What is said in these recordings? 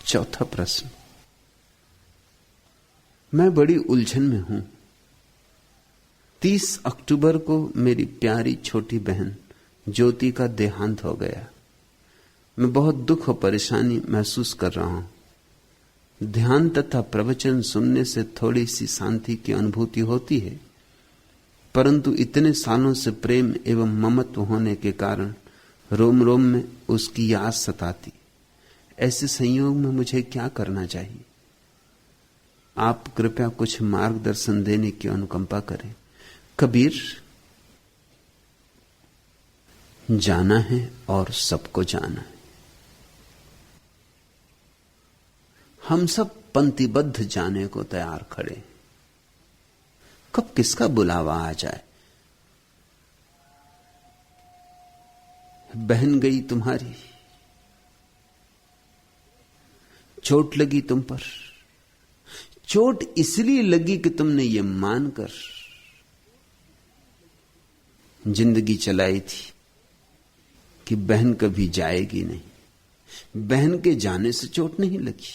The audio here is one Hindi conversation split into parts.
चौथा प्रश्न, मैं बड़ी उलझन में हूं। 30 अक्टूबर को मेरी प्यारी छोटी बहन ज्योति का देहांत हो गया। मैं बहुत दुख और परेशानी महसूस कर रहा हूं। ध्यान तथा प्रवचन सुनने से थोड़ी सी शांति की अनुभूति होती है, परंतु इतने सालों से प्रेम एवं ममत्व होने के कारण रोम रोम में उसकी याद सताती। ऐसे संयोग में मुझे क्या करना चाहिए? आप कृपया कुछ मार्गदर्शन देने की अनुकंपा करें। कबीर, जाना है और सबको जाना है। हम सब पंक्तिबद्ध जाने को तैयार खड़े। कब किसका बुलावा आ जाए। बहन गई तुम्हारी, चोट लगी तुम पर। चोट इसलिए लगी कि तुमने ये मानकर जिंदगी चलाई थी कि बहन कभी जाएगी नहीं। बहन के जाने से चोट नहीं लगी,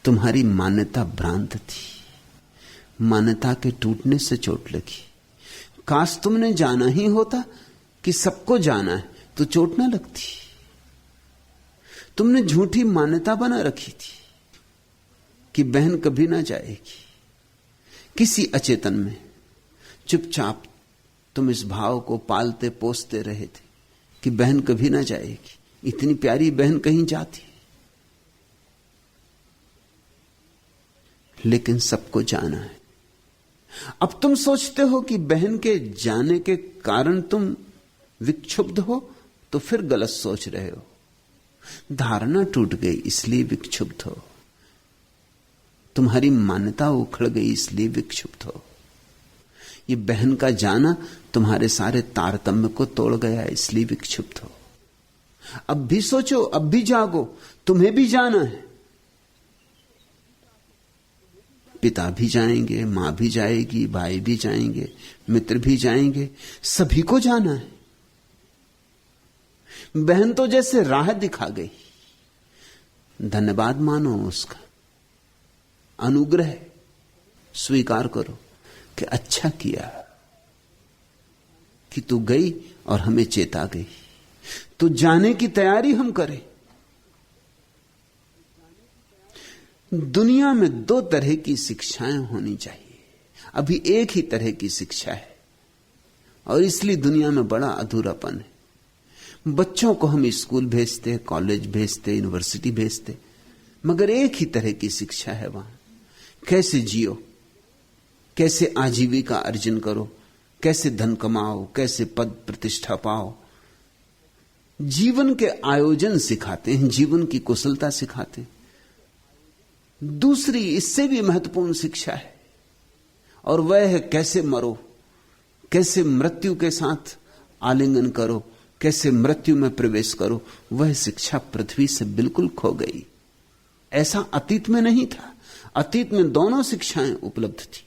तुम्हारी मान्यता भ्रांत थी। मान्यता के टूटने से चोट लगी। काश तुमने जाना ही होता कि सबको जाना है तो चोट ना लगती। तुमने झूठी मान्यता बना रखी थी कि बहन कभी ना जाएगी। किसी अचेतन में चुपचाप तुम इस भाव को पालते पोसते रहे थे कि बहन कभी ना जाएगी। इतनी प्यारी बहन कहीं जाती, लेकिन सबको जाना है। अब तुम सोचते हो कि बहन के जाने के कारण तुम विक्षुब्ध हो, तो फिर गलत सोच रहे हो। धारणा टूट गई इसलिए विक्षुब्ध हो। तुम्हारी मान्यता उखड़ गई इसलिए विक्षुब्ध हो। ये बहन का जाना तुम्हारे सारे तारतम्य को तोड़ गया इसलिए विक्षुब्ध हो। अब भी सोचो, अब भी जागो, तुम्हें भी जाना है। पिता भी जाएंगे, मां भी जाएगी, भाई भी जाएंगे, मित्र भी जाएंगे, सभी को जाना है। बहन तो जैसे राह दिखा गई, धन्यवाद मानो उसका, अनुग्रह स्वीकार करो कि अच्छा किया कि तू गई और हमें चेता गई। तो जाने की तैयारी हम करें। दुनिया में 2 तरह की शिक्षाएं होनी चाहिए। अभी एक ही तरह की शिक्षा है और इसलिए दुनिया में बड़ा अधूरापन है। बच्चों को हम स्कूल भेजते, कॉलेज भेजते, यूनिवर्सिटी भेजते, मगर एक ही तरह की शिक्षा है वहां। कैसे जियो, कैसे आजीविका अर्जन करो, कैसे धन कमाओ, कैसे पद प्रतिष्ठा पाओ। जीवन के आयोजन सिखाते हैं, जीवन की कुशलता सिखाते हैं। दूसरी इससे भी महत्वपूर्ण शिक्षा है और वह है कैसे मरो, कैसे मृत्यु के साथ आलिंगन करो, कैसे मृत्यु में प्रवेश करो। वह शिक्षा पृथ्वी से बिल्कुल खो गई। ऐसा अतीत में नहीं था। अतीत में दोनों शिक्षाएं उपलब्ध थी।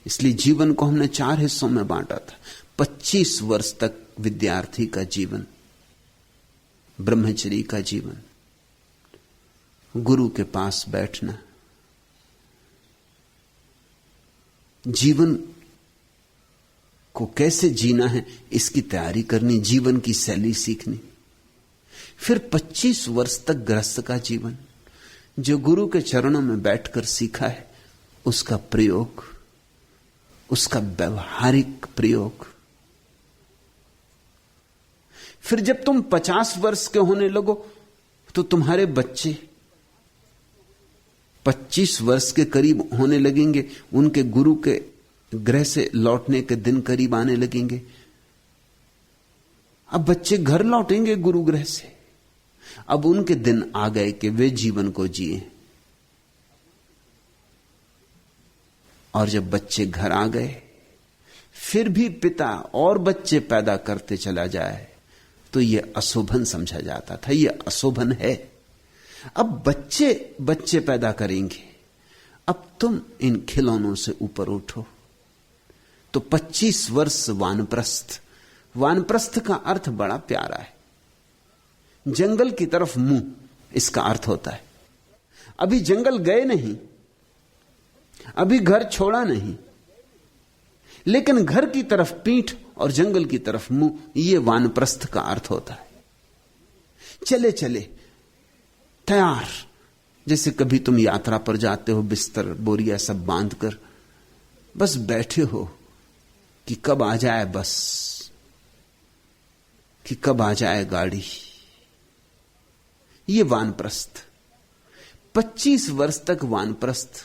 इसलिए जीवन को हमने 4 हिस्सों में बांटा था। 25 वर्ष तक विद्यार्थी का जीवन, ब्रह्मचर्य का जीवन, गुरु के पास बैठना, जीवन को कैसे जीना है इसकी तैयारी करनी, जीवन की शैली सीखनी। फिर 25 वर्ष तक गृहस्थ का जीवन, जो गुरु के चरणों में बैठकर सीखा है उसका प्रयोग, उसका व्यवहारिक प्रयोग। फिर जब तुम 50 वर्ष के होने लगो तो तुम्हारे बच्चे 25 वर्ष के करीब होने लगेंगे। उनके गुरु के गृह से लौटने के दिन करीब आने लगेंगे। अब बच्चे घर लौटेंगे गुरु गृह से। अब उनके दिन आ गए कि वे जीवन को जिए। और जब बच्चे घर आ गए, फिर भी पिता और बच्चे पैदा करते चला जाए तो यह अशोभन समझा जाता था। यह अशोभन है। अब बच्चे बच्चे पैदा करेंगे। अब तुम इन खिलौनों से ऊपर उठो। तो 25 वर्ष वानप्रस्थ। वानप्रस्थ का अर्थ बड़ा प्यारा है। जंगल की तरफ मुंह, इसका अर्थ होता है। अभी जंगल गए नहीं, अभी घर छोड़ा नहीं, लेकिन घर की तरफ पीठ और जंगल की तरफ मुंह, यह वानप्रस्थ का अर्थ होता है। चले चले तैयार, जैसे कभी तुम यात्रा पर जाते हो, बिस्तर बोरिया सब बांधकर, बस बैठे हो कि कब आ जाए बस, कि कब आ जाए गाड़ी। ये वानप्रस्थ, 25 वर्ष तक वानप्रस्थ,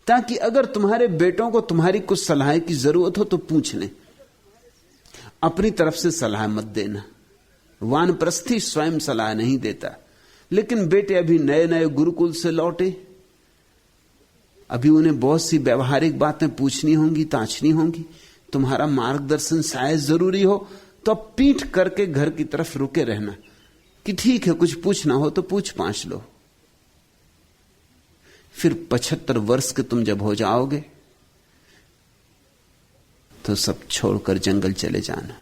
ताकि अगर तुम्हारे बेटों को तुम्हारी कुछ सलाह की जरूरत हो तो पूछ लें। अपनी तरफ से सलाह मत देना, वानप्रस्थी स्वयं सलाह नहीं देता। लेकिन बेटे अभी नए नए गुरुकुल से लौटे, अभी उन्हें बहुत सी व्यवहारिक बातें पूछनी होंगी, ताछनी होंगी, तुम्हारा मार्गदर्शन शायद जरूरी हो, तो अब पीठ करके घर की तरफ रुके रहना कि ठीक है, कुछ पूछना हो तो पूछ पाछ लो। फिर 75 वर्ष के तुम जब हो जाओगे तो सब छोड़कर जंगल चले जाना।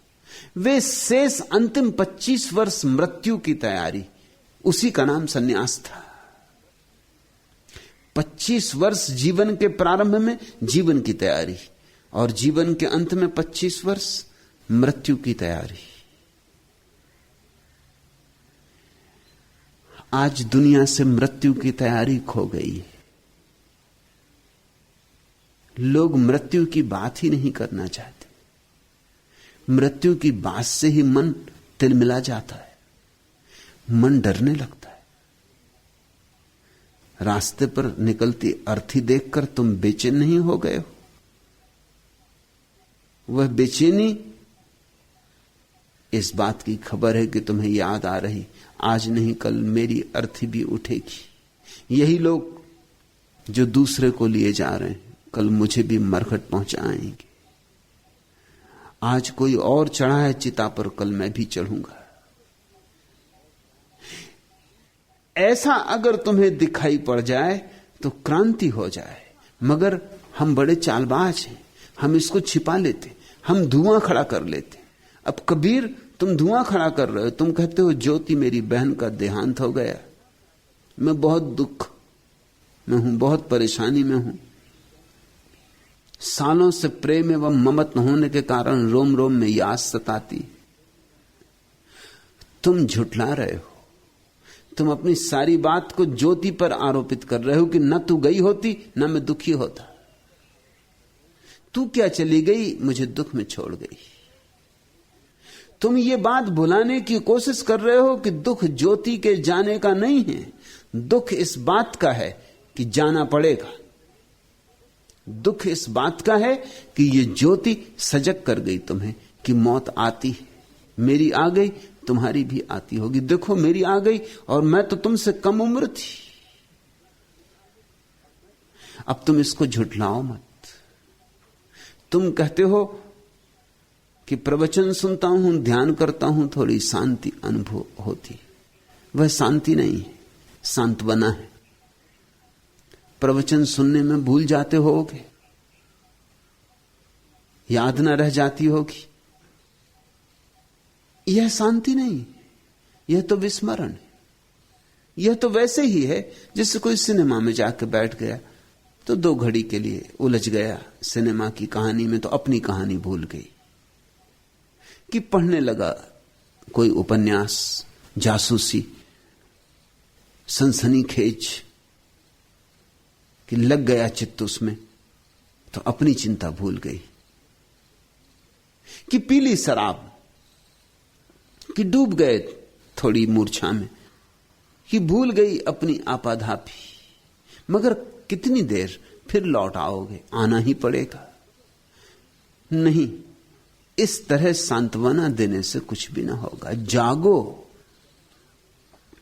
वे शेष अंतिम 25 वर्ष मृत्यु की तैयारी, उसी का नाम सन्यास था। 25 वर्ष जीवन के प्रारंभ में जीवन की तैयारी, और जीवन के अंत में 25 वर्ष मृत्यु की तैयारी। आज दुनिया से मृत्यु की तैयारी खो गई है। लोग मृत्यु की बात ही नहीं करना चाहते। मृत्यु की बात से ही मन तिलमिला जाता है, मन डरने लगता है। रास्ते पर निकलती अर्थी देखकर तुम बेचैन नहीं हो गए हो? वह बेचैनी इस बात की खबर है कि तुम्हें याद आ रही, आज नहीं कल मेरी अर्थी भी उठेगी। यही लोग जो दूसरे को लिए जा रहे हैं, कल मुझे भी मरघट पहुंचाएंगे। आज कोई और चढ़ा है चिता पर, कल मैं भी चढ़ूंगा। ऐसा अगर तुम्हें दिखाई पड़ जाए तो क्रांति हो जाए, मगर हम बड़े चालबाज हैं, हम इसको छिपा लेते, हम धुआं खड़ा कर लेते। अब कबीर, तुम धुआं खड़ा कर रहे हो, तुम कहते हो ज्योति मेरी बहन का देहांत हो गया, मैं बहुत दुख में हूं, बहुत परेशानी में हूं, सालों से प्रेम एवं ममत न होने के कारण रोम रोम में याद सताती। तुम झुठला रहे हो, तुम अपनी सारी बात को ज्योति पर आरोपित कर रहे हो कि न तू गई होती न मैं दुखी होता। तू क्या चली गई, मुझे दुख में छोड़ गई। तुम ये बात भुलाने की कोशिश कर रहे हो कि दुख ज्योति के जाने का नहीं है, दुख इस बात का है कि जाना पड़ेगा। दुख इस बात का है कि ये ज्योति सजग कर गई तुम्हें कि मौत आती है। मेरी आ गई, तुम्हारी भी आती होगी। देखो मेरी आ गई और मैं तो तुमसे कम उम्र थी। अब तुम इसको झुठलाओ मत। तुम कहते हो कि प्रवचन सुनता हूं, ध्यान करता हूं, थोड़ी शांति अनुभव होती। वह शांति नहीं है, सांत्वना है। प्रवचन सुनने में भूल जाते होगे, याद न रह जाती होगी, यह शांति नहीं, यह तो विस्मरण है। यह तो वैसे ही है जैसे कोई सिनेमा में जाकर बैठ गया तो 2 घड़ी के लिए उलझ गया सिनेमा की कहानी में, तो अपनी कहानी भूल गई। कि पढ़ने लगा कोई उपन्यास, जासूसी, सनसनीखेज, कि लग गया चित्त उसमें, तो अपनी चिंता भूल गई। कि पीली शराब, कि डूब गए थोड़ी मूर्छा में, कि भूल गई अपनी आपाधापी। मगर कितनी देर, फिर लौट आओगे, आना ही पड़ेगा। नहीं, इस तरह सांत्वना देने से कुछ भी ना होगा। जागो,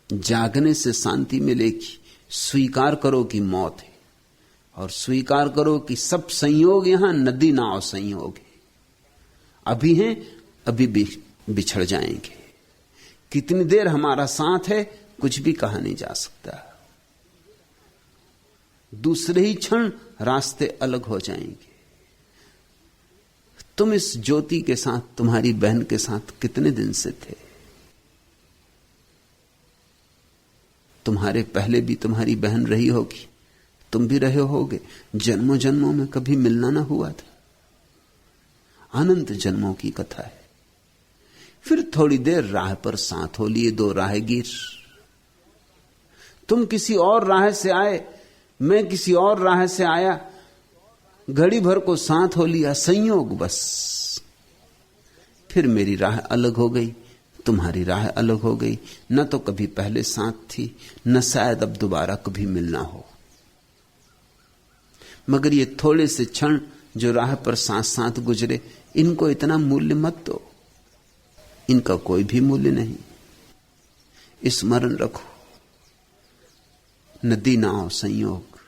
जागने से शांति मिलेगी। स्वीकार करो कि मौत है, और स्वीकार करो कि सब संयोग यहां नदी नाव संयोग है। अभी हैं, अभी भी बिछड़ जाएंगे। कितनी देर हमारा साथ है कुछ भी कहा नहीं जा सकता। दूसरे ही क्षण रास्ते अलग हो जाएंगे। तुम इस ज्योति के साथ, तुम्हारी बहन के साथ कितने दिन से थे? तुम्हारे पहले भी तुम्हारी बहन रही होगी, तुम भी रहे होगे। जन्मों जन्मों में कभी मिलना ना हुआ था, अनंत जन्मों की कथा है। फिर थोड़ी देर राह पर साथ हो लिए दो राहगीर। तुम किसी और राह से आए, मैं किसी और राह से आया, घड़ी भर को साथ हो लिया, संयोग बस। फिर मेरी राह अलग हो गई, तुम्हारी राह अलग हो गई। न तो कभी पहले साथ थी, न शायद अब दोबारा कभी मिलना हो। मगर ये थोड़े से क्षण जो राह पर साथ साथ गुजरे, इनको इतना मूल्य मत दो, इनका कोई भी मूल्य नहीं। स्मरण रखो, नदी नाव संयोग।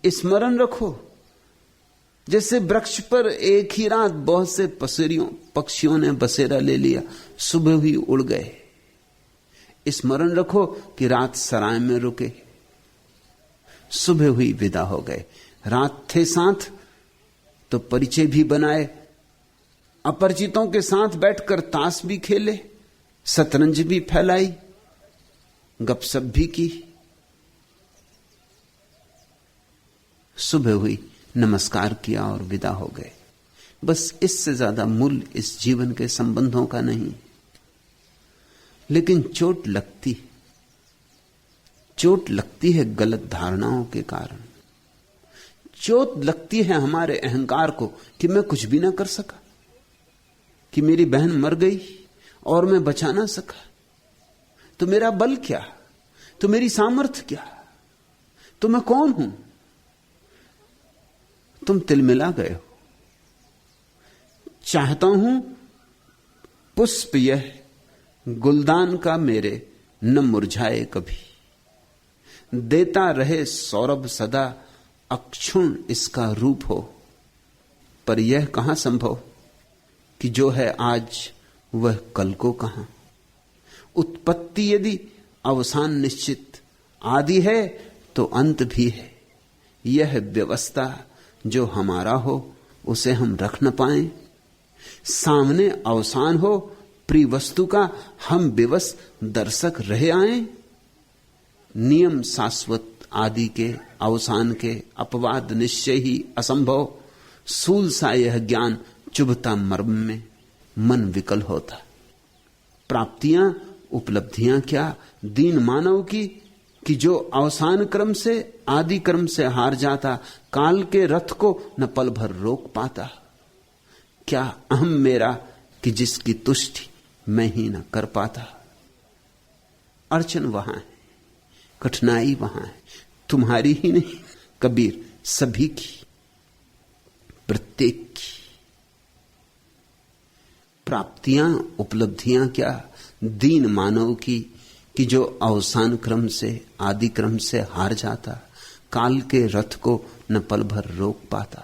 स्मरण रखो, जैसे वृक्ष पर एक ही रात बहुत से पक्षियों ने बसेरा ले लिया, सुबह हुई उड़ गए। स्मरण रखो कि रात सराय में रुके, सुबह हुई विदा हो गए। रात थे साथ तो परिचय भी बनाए, अपरिचितों के साथ बैठकर ताश भी खेले, शतरंज भी फैलाई, गपशप भी की। सुबह हुई, नमस्कार किया और विदा हो गए। बस इससे ज्यादा मूल्य इस जीवन के संबंधों का नहीं। लेकिन चोट लगती है गलत धारणाओं के कारण। चोट लगती है हमारे अहंकार को कि मैं कुछ भी ना कर सका, कि मेरी बहन मर गई और मैं बचा ना सका, तो मेरा बल क्या, तो मेरी सामर्थ्य क्या, तो मैं कौन हूं। तुम तिलमिला गए हो। चाहता हूं पुष्प यह गुलदान का मेरे न मुरझाए कभी, देता रहे सौरभ सदा अक्षुण इसका रूप हो। पर यह कहां संभव कि जो है आज वह कल को कहां। उत्पत्ति यदि अवसान निश्चित, आदि है तो अंत भी है। यह व्यवस्था जो हमारा हो उसे हम रख न पाए। सामने अवसान हो प्रिय वस्तु का, हम विवश दर्शक रहे आए। नियम शाश्वत आदि के अवसान के, अपवाद निश्चय ही असंभव। सूल सा यह ज्ञान चुभता मर्म में, मन विकल होता। प्राप्तियां उपलब्धियां क्या दीन मानव की, कि जो अवसान क्रम से आदि क्रम से हार जाता, काल के रथ को न पल भर रोक पाता। क्या अहम मेरा कि जिसकी तुष्टि मैं ही न कर पाता। अड़चन वहां है, कठिनाई वहां है, तुम्हारी ही नहीं कबीर, सभी की, प्रत्येक की। प्राप्तियां उपलब्धियां क्या दीन मानव की, कि जो अवसान क्रम से आदि क्रम से हार जाता, काल के रथ को न पल भर रोक पाता।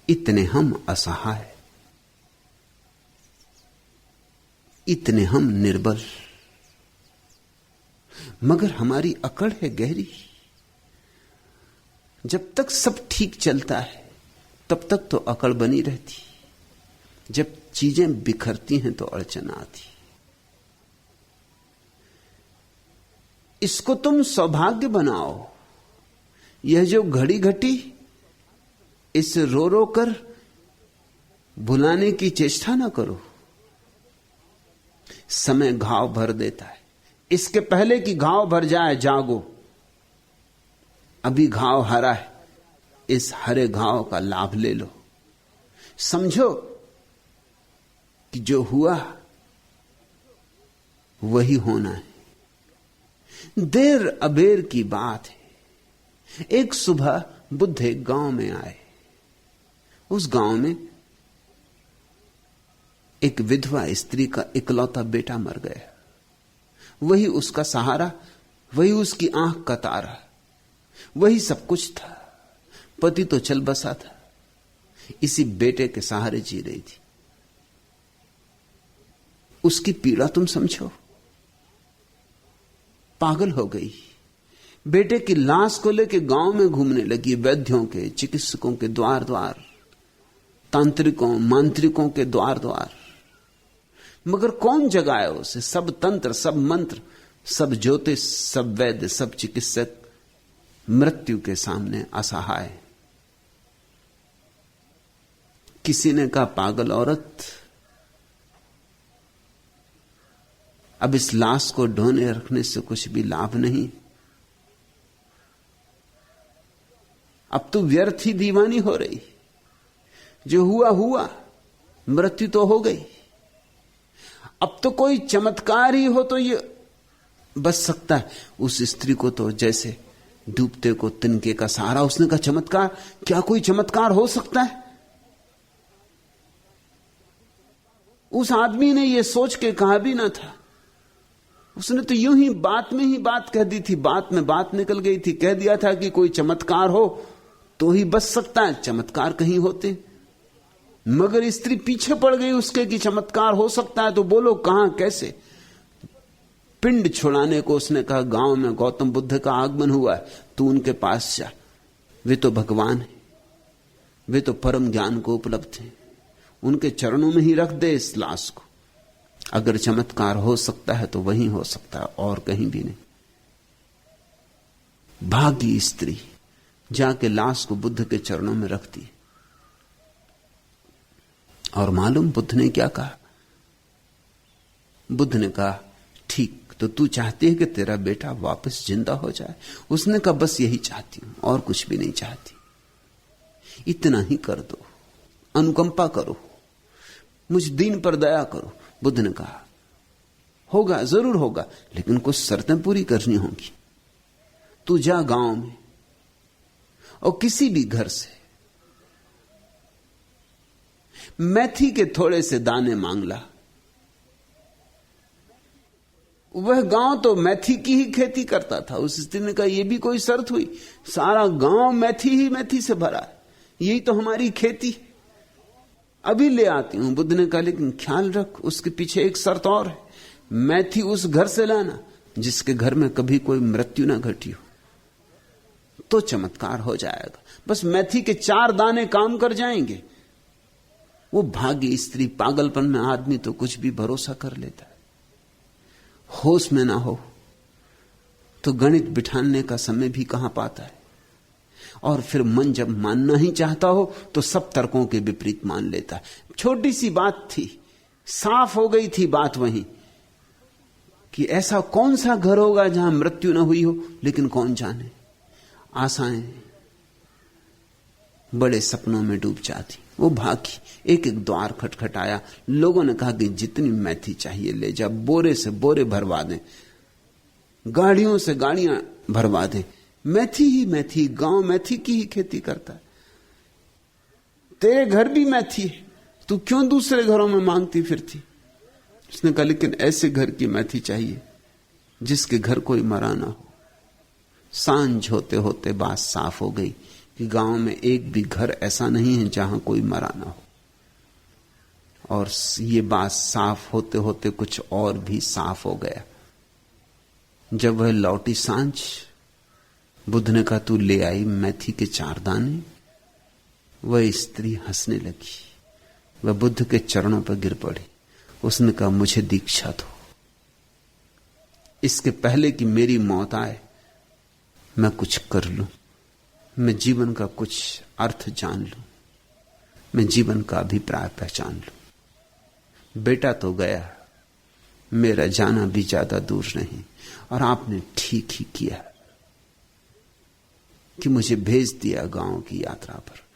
इतने हम असहाय, इतने हम निर्बल। मगर हमारी अकड़ है गहरी। जब तक सब ठीक चलता है तब तक तो अकड़ बनी रहती, जब चीजें बिखरती हैं तो अड़चन आती। इसको तुम सौभाग्य बनाओ। यह जो घड़ी घटी, इसे रो रो कर भुलाने की चेष्टा ना करो। समय घाव भर देता है, इसके पहले कि घाव भर जाए जागो। अभी घाव हरा है, इस हरे घाव का लाभ ले लो। समझो कि जो हुआ वही होना है। देर अबेर की बात है। एक सुबह बुद्ध एक गांव में आए। उस गांव में एक विधवा स्त्री का इकलौता बेटा मर गया। वही उसका सहारा, वही उसकी आंख का तारा, वही सब कुछ था। पति तो चल बसा था, इसी बेटे के सहारे जी रही थी। उसकी पीड़ा तुम समझो। पागल हो गई। बेटे की लाश को लेकर गांव में घूमने लगी, वैद्यों के, चिकित्सकों के द्वार द्वार, तांत्रिकों मांत्रिकों के द्वार द्वार। मगर कौन जगाए उसे? सब तंत्र, सब मंत्र, सब ज्योतिष, सब वैद्य, सब चिकित्सक मृत्यु के सामने असहाय। किसी ने कहा, पागल औरत, अब इस लाश को ढोने रखने से कुछ भी लाभ नहीं, अब तो व्यर्थ ही दीवानी हो रही। जो हुआ हुआ, मृत्यु तो हो गई। अब तो कोई चमत्कार ही हो तो ये बच सकता है। उस स्त्री को तो जैसे डूबते को तिनके का सहारा। उसने कहा, चमत्कार? क्या कोई चमत्कार हो सकता है? उस आदमी ने यह सोच के कहा भी ना था। उसने तो यूं ही बात में ही बात कह दी थी, बात में बात निकल गई थी। कह दिया था कि कोई चमत्कार हो तो ही बच सकता है, चमत्कार कहीं होते। मगर स्त्री पीछे पड़ गई उसके कि चमत्कार हो सकता है तो बोलो कहां, कैसे? पिंड छुड़ाने को उसने कहा, गांव में गौतम बुद्ध का आगमन हुआ है, तू उनके पास जा। वे तो भगवान है, वे तो परम ज्ञान को उपलब्ध हैं, उनके चरणों में ही रख दे इस लाश को। अगर चमत्कार हो सकता है तो वहीं हो सकता है, और कहीं भी नहीं। भागी स्त्री जाके लाश को बुद्ध के चरणों में रख दी। और मालूम बुद्ध ने क्या कहा? बुद्ध ने कहा, ठीक, तो तू चाहती है कि तेरा बेटा वापस जिंदा हो जाए? उसने कहा, बस यही चाहती हूं, और कुछ भी नहीं चाहती। इतना ही कर दो, अनुकंपा करो, मुझ दीन पर दया करो। बुद्ध ने कहा, होगा, जरूर होगा, लेकिन कुछ शर्तें पूरी करनी होंगी। तू जा गांव में और किसी भी घर से मेथी के थोड़े से दाने मांग ला। वह गांव तो मेथी की ही खेती करता था। उस स्त्री ने कहा, यह भी कोई शर्त हुई? सारा गांव मेथी ही मेथी से भरा है, यही तो हमारी खेती। अभी ले आती हूं। बुद्ध ने कहा, लेकिन ख्याल रख, उसके पीछे एक शर्त और है। मेथी उस घर से लाना जिसके घर में कभी कोई मृत्यु ना घटी हो, तो चमत्कार हो जाएगा। बस मेथी के 4 दाने काम कर जाएंगे। वो भागी स्त्री, पागलपन में आदमी तो कुछ भी भरोसा कर लेता है। होश में ना हो तो गणित बिठाने का समय भी कहां पाता है। और फिर मन जब मानना ही चाहता हो तो सब तर्कों के विपरीत मान लेता है। छोटी सी बात थी, साफ हो गई थी बात वहीं कि ऐसा कौन सा घर होगा जहां मृत्यु ना हुई हो। लेकिन कौन जाने, आशाएं बड़े सपनों में डूब जाती। वो भागी, एक एक द्वार खटखटाया। लोगों ने कहा कि जितनी मेथी चाहिए ले जा, बोरे से बोरे भरवा दें, गाड़ियों से गाड़ियां भरवा दें। मेथी ही मेथी, गांव मेथी की ही खेती करता है। तेरे घर भी मेथी है, तू क्यों दूसरे घरों में मांगती फिरती? उसने कहा, लेकिन ऐसे घर की मेथी चाहिए जिसके घर कोई मरा ना हो। सांझ होते होते बात साफ हो गई कि गांव में एक भी घर ऐसा नहीं है जहां कोई मरा ना हो। और ये बात साफ होते होते कुछ और भी साफ हो गया। जब वह लौटी सांझ, बुद्ध ने कहा, तू ले आई मेथी के 4 दाने? वह स्त्री हंसने लगी। वह बुद्ध के चरणों पर गिर पड़ी। उसने कहा, मुझे दीक्षा दो, इसके पहले कि मेरी मौत आए मैं कुछ कर लूं, मैं जीवन का कुछ अर्थ जान लूं, मैं जीवन का अभिप्राय पहचान लूं। बेटा तो गया, मेरा जाना भी ज्यादा दूर नहीं। और आपने ठीक ही किया कि मुझे भेज दिया गांव की यात्रा पर।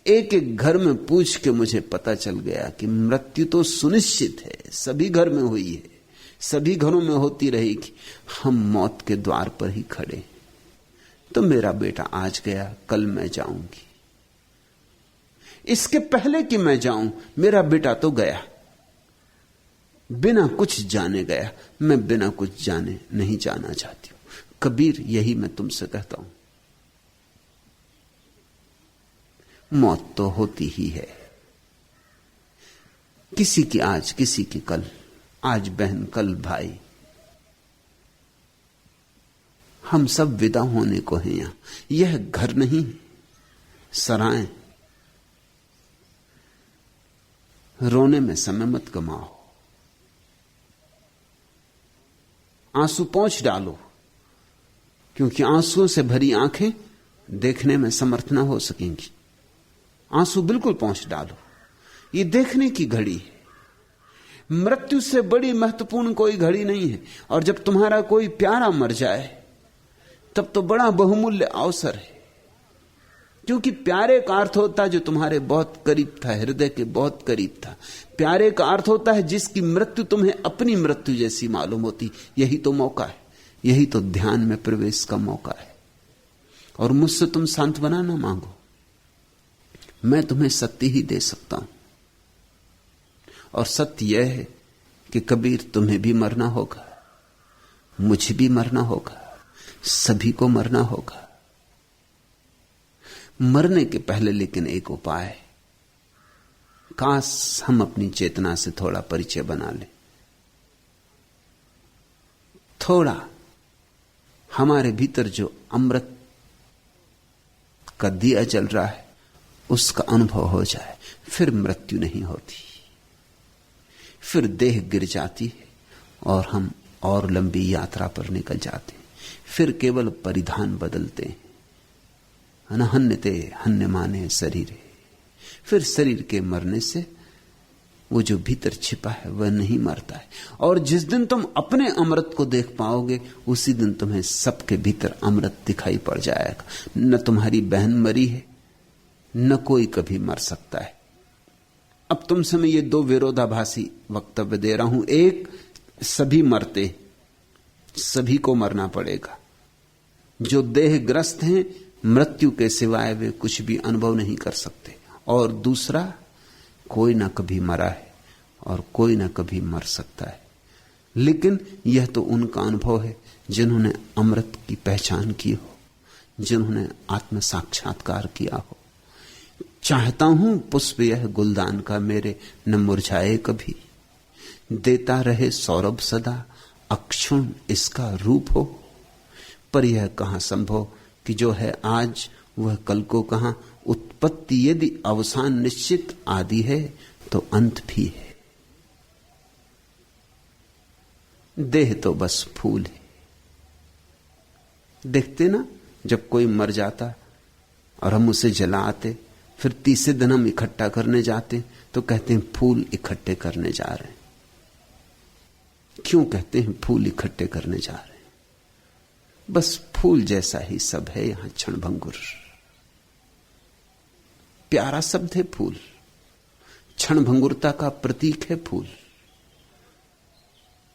एक एक घर में पूछ के मुझे पता चल गया कि मृत्यु तो सुनिश्चित है, सभी घर में हुई है, सभी घरों में होती रहेगी। हम मौत के द्वार पर ही खड़े। तो मेरा बेटा आज गया, कल मैं जाऊंगी। इसके पहले कि मैं जाऊं, मेरा बेटा तो गया, बिना कुछ जाने गया। मैं बिना कुछ जाने नहीं जाना चाहती हूं। कबीर, यही मैं तुमसे कहता हूं, मौत तो होती ही है। किसी की आज, किसी की कल, आज बहन कल भाई। हम सब विदा होने को हैं। यहां यह घर नहीं, सराय। रोने में समय मत गमाओ। आंसू पोंछ डालो, क्योंकि आंसुओं से भरी आंखें देखने में समर्थ ना हो सकेंगी। आंसू बिल्कुल पोंछ डालो। ये देखने की घड़ी है। मृत्यु से बड़ी महत्वपूर्ण कोई घड़ी नहीं है। और जब तुम्हारा कोई प्यारा मर जाए तब तो बड़ा बहुमूल्य अवसर है, क्योंकि प्यारे का अर्थ होता है जो तुम्हारे बहुत करीब था, हृदय के बहुत करीब था। प्यारे का अर्थ होता है जिसकी मृत्यु तुम्हें अपनी मृत्यु जैसी मालूम होती। यही तो मौका है, यही तो ध्यान में प्रवेश का मौका है। और मुझसे तुम सांत्वना ना मांगो, मैं तुम्हें सत्य ही दे सकता हूं। और सत्य यह है कि कबीर तुम्हें भी मरना होगा, मुझे भी मरना होगा, सभी को मरना होगा। मरने के पहले लेकिन एक उपाय है। काश हम अपनी चेतना से थोड़ा परिचय बना लें, थोड़ा हमारे भीतर जो अमृत का दिया जल रहा है उसका अनुभव हो जाए। फिर मृत्यु नहीं होती, फिर देह गिर जाती है और हम और लंबी यात्रा पर निकल जाते हैं। फिर केवल परिधान बदलते हैं, हन्यते हन्यमाने शरीर। फिर शरीर के मरने से वो जो भीतर छिपा है वह नहीं मरता है। और जिस दिन तुम अपने अमृत को देख पाओगे उसी दिन तुम्हें सबके भीतर अमृत दिखाई पड़ जाएगा। न तुम्हारी बहन मरी है, न कोई कभी मर सकता है। अब तुमसे मैं ये दो विरोधाभासी वक्तव्य दे रहा हूं। एक, सभी मरते, सभी को मरना पड़ेगा। जो देहग्रस्त हैं मृत्यु के सिवाय वे कुछ भी अनुभव नहीं कर सकते। और दूसरा, कोई ना कभी मरा है और कोई ना कभी मर सकता है, लेकिन यह तो उनका अनुभव है जिन्होंने अमृत की पहचान की हो, जिन्होंने आत्म साक्षात्कार किया हो। चाहता हूं पुष्प यह गुलदान का मेरे न मुरझाए कभी, देता रहे सौरभ सदा अक्षुण इसका रूप हो। पर यह कहां संभव कि जो है आज वह कल को कहां। उत्पत्ति यदि अवसान निश्चित आदि है तो अंत भी है। देह तो बस फूल है। देखते ना, जब कोई मर जाता और हम उसे जलाते, फिर तीसरे दिन हम इकट्ठा करने जाते तो कहते हैं फूल इकट्ठे करने जा रहे हैं। क्यों कहते हैं फूल इकट्ठे करने जा रहे हैं? बस फूल जैसा ही सब है यहां क्षणभंगुर। प्यारा शब्द है फूल, क्षणभंगुरता का प्रतीक है फूल।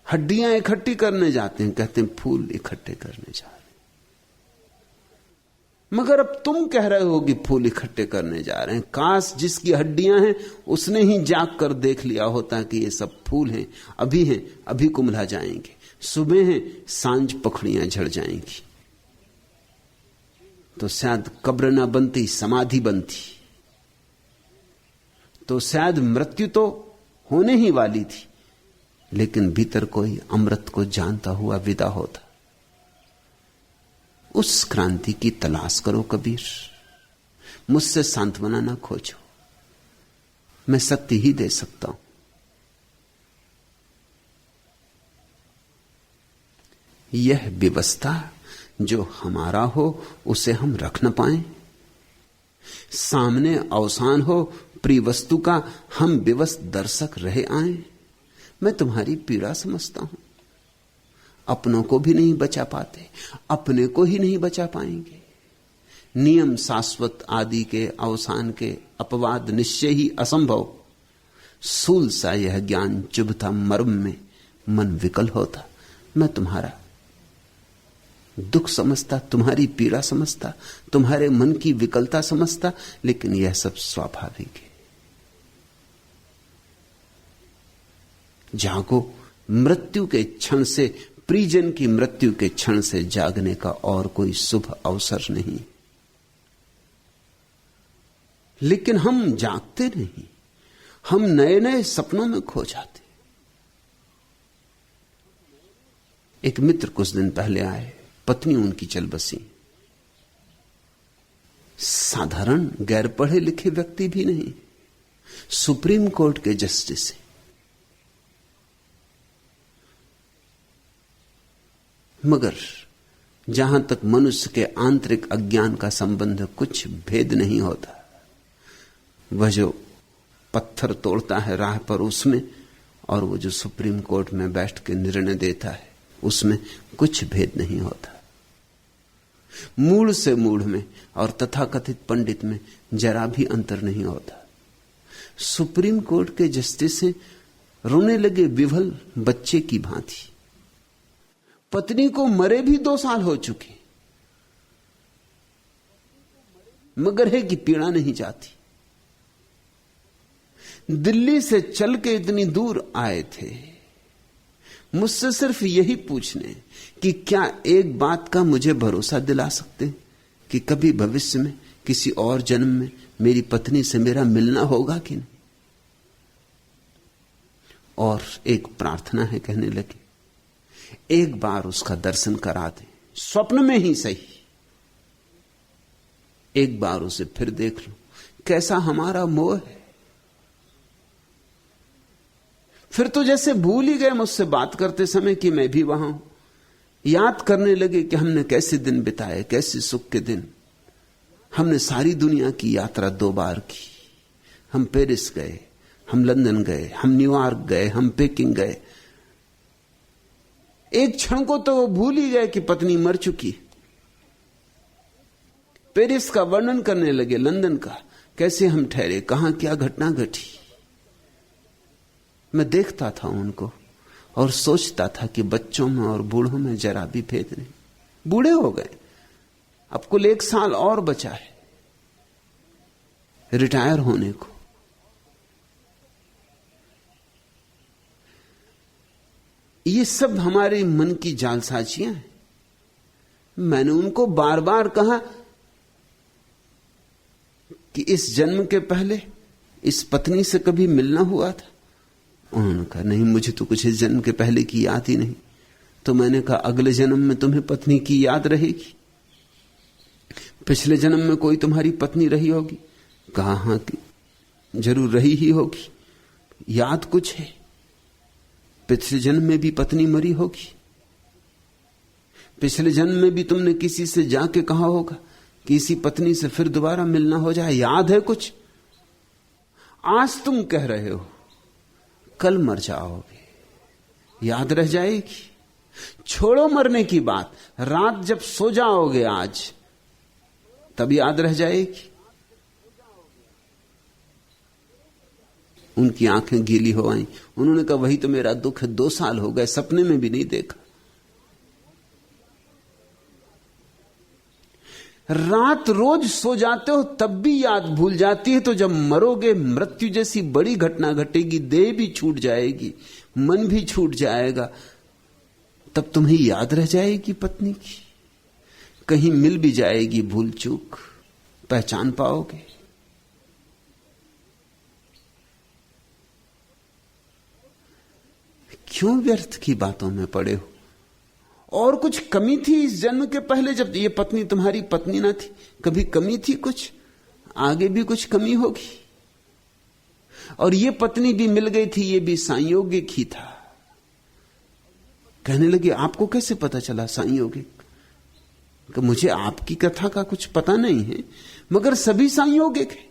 हड्डियां इकट्ठी करने जाते हैं, कहते हैं फूल इकट्ठे करने जा रहे हैं। मगर अब तुम कह रहे हो कि फूल इकट्ठे करने जा रहे हैं। काश जिसकी हड्डियां हैं उसने ही जाग कर देख लिया होता कि ये सब फूल हैं, अभी कुम्हला जाएंगे। सुबह है, सांझ पखड़ियां झड़ जाएंगी। तो शायद कब्र ना बनती, समाधि बनती। तो शायद मृत्यु तो होने ही वाली थी, लेकिन भीतर कोई अमृत को जानता हुआ विदा होता। उस क्रांति की तलाश करो कबीर। मुझसे सांत्वना ना खोजो, मैं सत्य ही दे सकता हूं। यह व्यवस्था जो हमारा हो उसे हम रख न पाए। सामने अवसान हो प्रिय वस्तु का, हम विवश दर्शक रहे आए। मैं तुम्हारी पीड़ा समझता हूं। अपनों को भी नहीं बचा पाते, अपने को ही नहीं बचा पाएंगे। नियम शाश्वत आदि के अवसान के अपवाद निश्चय ही असंभव। सूल सा यह ज्ञान चुभता मर्म में, मन विकल होता। मैं तुम्हारा दुख समझता, तुम्हारी पीड़ा समझता, तुम्हारे मन की विकलता समझता, लेकिन यह सब स्वाभाविक है। जागो। मृत्यु के क्षण से, प्रियजन की मृत्यु के क्षण से जागने का और कोई शुभ अवसर नहीं। लेकिन हम जागते नहीं, हम नए नए सपनों में खो जाते। एक मित्र कुछ दिन पहले आए, पत्नी उनकी चल बसी। साधारण गैर पढ़े लिखे व्यक्ति भी नहीं, सुप्रीम कोर्ट के जस्टिस हैं। मगर जहां तक मनुष्य के आंतरिक अज्ञान का संबंध है, कुछ भेद नहीं होता। वह जो पत्थर तोड़ता है राह पर, उसमें और वो जो सुप्रीम कोर्ट में बैठ के निर्णय देता है, उसमें कुछ भेद नहीं होता। मूढ़ से मूढ़ में और तथाकथित पंडित में जरा भी अंतर नहीं होता। सुप्रीम कोर्ट के जस्टिस से रोने लगे विवल बच्चे की भांति। पत्नी को मरे भी 2 साल हो चुके, मगर है कि पीड़ा नहीं जाती। दिल्ली से चल के इतनी दूर आए थे मुझसे सिर्फ यही पूछने कि क्या एक बात का मुझे भरोसा दिला सकते कि कभी भविष्य में किसी और जन्म में मेरी पत्नी से मेरा मिलना होगा कि नहीं। और एक प्रार्थना है, कहने लगे एक बार उसका दर्शन करा दे, स्वप्न में ही सही, एक बार उसे फिर देख लो। कैसा हमारा मोह है। फिर तो जैसे भूल ही गए मुझसे बात करते समय कि मैं भी वहां हूं। याद करने लगे कि हमने कैसे दिन बिताए, कैसे सुख के दिन। हमने सारी दुनिया की यात्रा 2 बार की। हम पेरिस गए, हम लंदन गए, हम न्यूयॉर्क गए, हम पेकिंग गए। एक क्षण को तो वो भूल ही गए कि पत्नी मर चुकी। पेरिस का वर्णन करने लगे, लंदन का, कैसे हम ठहरे, कहां क्या घटना घटी। मैं देखता था उनको और सोचता था कि बच्चों में और बूढ़ों में जरा भी भेद नहीं। बूढ़े हो गए, अब कुल 1 साल और बचा है रिटायर होने को। ये सब हमारे मन की जालसाजियां हैं। मैंने उनको बार बार कहा कि इस जन्म के पहले इस पत्नी से कभी मिलना हुआ था। उन्होंने कहा नहीं, मुझे तो कुछ इस जन्म के पहले की याद ही नहीं। तो मैंने कहा अगले जन्म में तुम्हें पत्नी की याद रहेगी? पिछले जन्म में कोई तुम्हारी पत्नी रही होगी? कहा हां कि जरूर रही ही होगी, याद कुछ है। पिछले जन्म में भी पत्नी मरी होगी। पिछले जन्म में भी तुमने किसी से जाके कहा होगा कि इसी पत्नी से फिर दोबारा मिलना हो जाए, याद है कुछ? आज तुम कह रहे हो कल मर जाओगे, याद रह जाएगी? छोड़ो मरने की बात, रात जब सो जाओगे आज तब याद रह जाएगी। उनकी आंखें गीली हो आई। उन्होंने कहा वही तो मेरा दुख है, 2 साल हो गए, सपने में भी नहीं देखा। रात रोज सो जाते हो तब भी याद भूल जाती है, तो जब मरोगे, मृत्यु जैसी बड़ी घटना घटेगी, देह भी छूट जाएगी, मन भी छूट जाएगा, तब तुम्हें याद रह जाएगी पत्नी की? कहीं मिल भी जाएगी भूल चूक, पहचान पाओगे? क्यों व्यर्थ की बातों में पड़े हो? और कुछ कमी थी इस जन्म के पहले जब ये पत्नी तुम्हारी पत्नी ना थी? कभी कमी थी कुछ? आगे भी कुछ कमी होगी। और ये पत्नी भी मिल गई थी, ये भी संयोगिक ही था। कहने लगे आपको कैसे पता चला संयोगिक? कि मुझे आपकी कथा का कुछ पता नहीं है, मगर सभी संयोगिक है।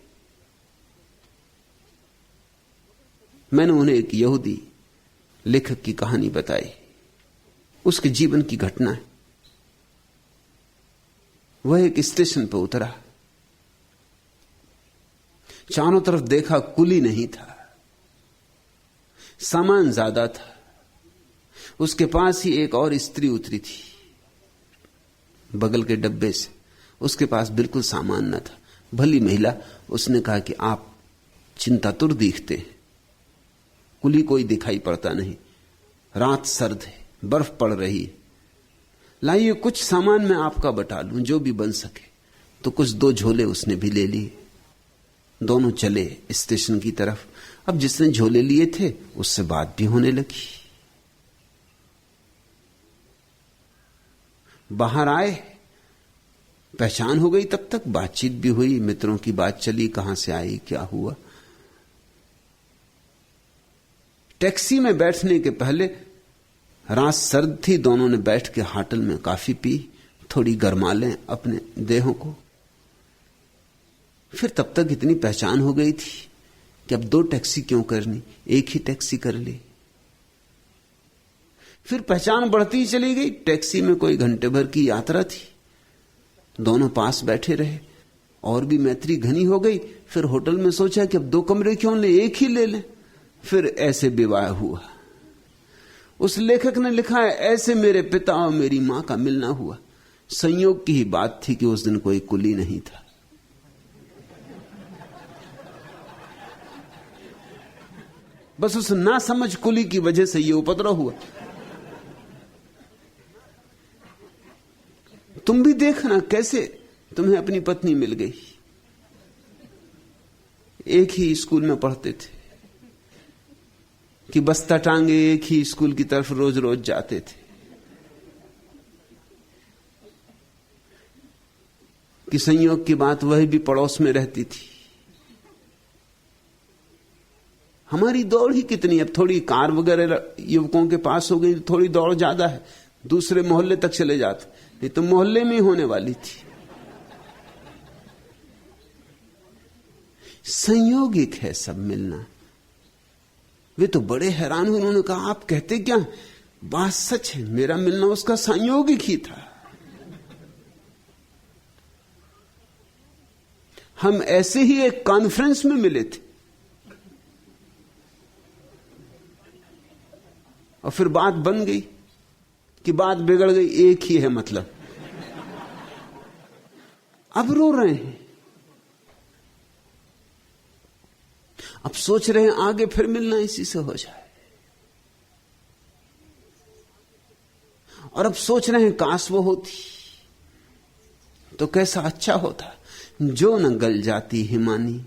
मैंने उन्हें एक यहूदी लेखक की कहानी बताई, उसके जीवन की घटना है। वह एक स्टेशन पर उतरा, चारों तरफ देखा, कुली नहीं था, सामान ज्यादा था। उसके पास ही एक और स्त्री उतरी थी बगल के डब्बे से, उसके पास बिल्कुल सामान न था। भली महिला, उसने कहा कि आप चिंतातुर दिखते हैं, कुली कोई दिखाई पड़ता नहीं, रात सर्द है, बर्फ पड़ रही है, लाइए कुछ सामान मैं आपका बटा लूं, जो भी बन सके। तो कुछ 2 झोले उसने भी ले लिए। दोनों चले स्टेशन की तरफ। अब जिसने झोले लिए थे उससे बात भी होने लगी। बाहर आए, पहचान हो गई, तब तक बातचीत भी हुई, मित्रों की बात चली, कहां से आई, क्या हुआ। टैक्सी में बैठने के पहले रात सर्द थी, दोनों ने बैठ के होटल में कॉफी पी, थोड़ी गरमा लें अपने देहों को। फिर तब तक इतनी पहचान हो गई थी कि अब 2 टैक्सी क्यों करनी, एक ही टैक्सी कर ली। फिर पहचान बढ़ती चली गई। टैक्सी में कोई घंटे भर की यात्रा थी, दोनों पास बैठे रहे, और भी मैत्री घनी हो गई। फिर होटल में सोचा कि अब 2 कमरे क्यों ले, एक ही ले लें। फिर ऐसे विवाह हुआ। उस लेखक ने लिखा है, ऐसे मेरे पिता और मेरी मां का मिलना हुआ। संयोग की ही बात थी कि उस दिन कोई कुली नहीं था। बस उस नासमझ कुली की वजह से यह उपद्रव हुआ। तुम भी देखना कैसे तुम्हें अपनी पत्नी मिल गई। एक ही स्कूल में पढ़ते थे कि बस्ता टांगे एक ही स्कूल की तरफ रोज रोज जाते थे, कि संयोग की बात वह भी पड़ोस में रहती थी। हमारी दौड़ ही कितनी, अब थोड़ी कार वगैरह युवकों के पास हो गई, थोड़ी दौड़ ज्यादा है, दूसरे मोहल्ले तक चले जाते, नहीं तो मोहल्ले में ही होने वाली थी। संयोगिक है सब मिलना। वे तो बड़े हैरान हुए, उन्होंने कहा आप कहते क्या? बात सच है, मेरा मिलना उसका संयोगिक ही था। हम ऐसे ही एक कॉन्फ्रेंस में मिले थे और फिर बात बन गई कि बात बिगड़ गई, एक ही है मतलब। अब रो रहे हैं, अब सोच रहे हैं आगे फिर मिलना इसी से हो जाए, और अब सोच रहे हैं काश वो होती तो कैसा अच्छा होता। जो न गल जाती हिमानी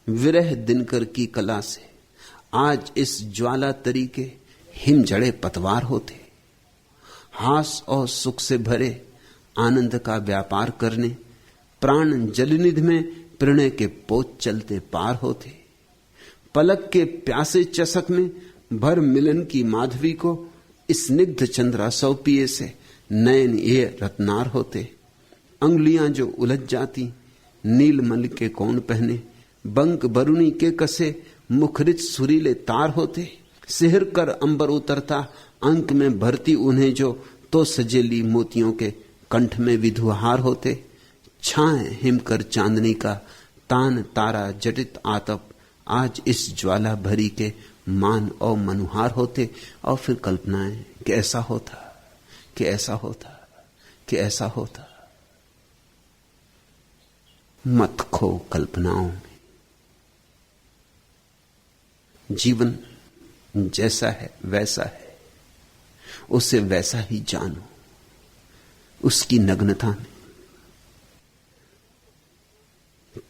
विरह दिनकर की कला से, आज इस ज्वाला तरीके हिम जड़े पतवार होते। हास और सुख से भरे आनंद का व्यापार करने, प्राण जलनिध में प्रणय के पोत चलते पार होते। पलक के प्यासे चषक में भर मिलन की माधवी को, स्निग्ध चंद्रा सौ पिए से नयन ये रत्नार होते। अंगुलियां जो उलझ जाती नीलमल के कौन पहने, बंक बरुणी के कसे मुखरित सुरीले तार होते। सिहर कर अंबर उतरता अंक में भरती उन्हें जो, तो सजेली मोतियों के कंठ में विधुहार होते। छाए हिमकर चांदनी का तान तारा जटित आतप, आज इस ज्वाला भरी के मान और मनुहार होते। और फिर कल्पनाएं कि ऐसा होता, कि ऐसा होता, कि ऐसा होता। मत खो कल्पनाओं में। जीवन जैसा है वैसा है, उसे वैसा ही जानो, उसकी नग्नता में।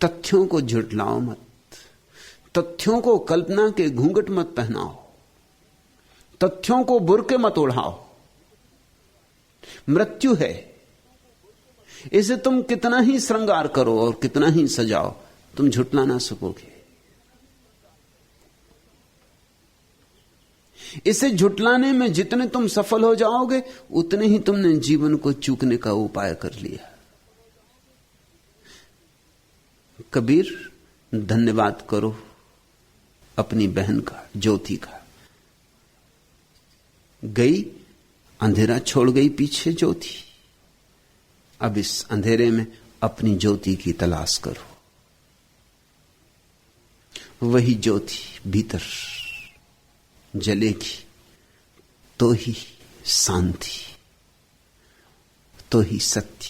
तथ्यों को झुठलाओ मत, तथ्यों को कल्पना के घूंघट मत पहनाओ, तथ्यों को बुर्के मत ओढ़ाओ। मृत्यु है, इसे तुम कितना ही श्रृंगार करो और कितना ही सजाओ, तुम झुठला ना सकोगे। इसे झुठलाने में जितने तुम सफल हो जाओगे, उतने ही तुमने जीवन को चूकने का उपाय कर लिया। कबीर, धन्यवाद करो अपनी बहन का, ज्योति का। गई, अंधेरा छोड़ गई पीछे ज्योति। अब इस अंधेरे में अपनी ज्योति की तलाश करो। वही ज्योति भीतर जलेगी तो ही शांति, तो ही सत्य,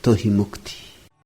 तो ही मुक्ति।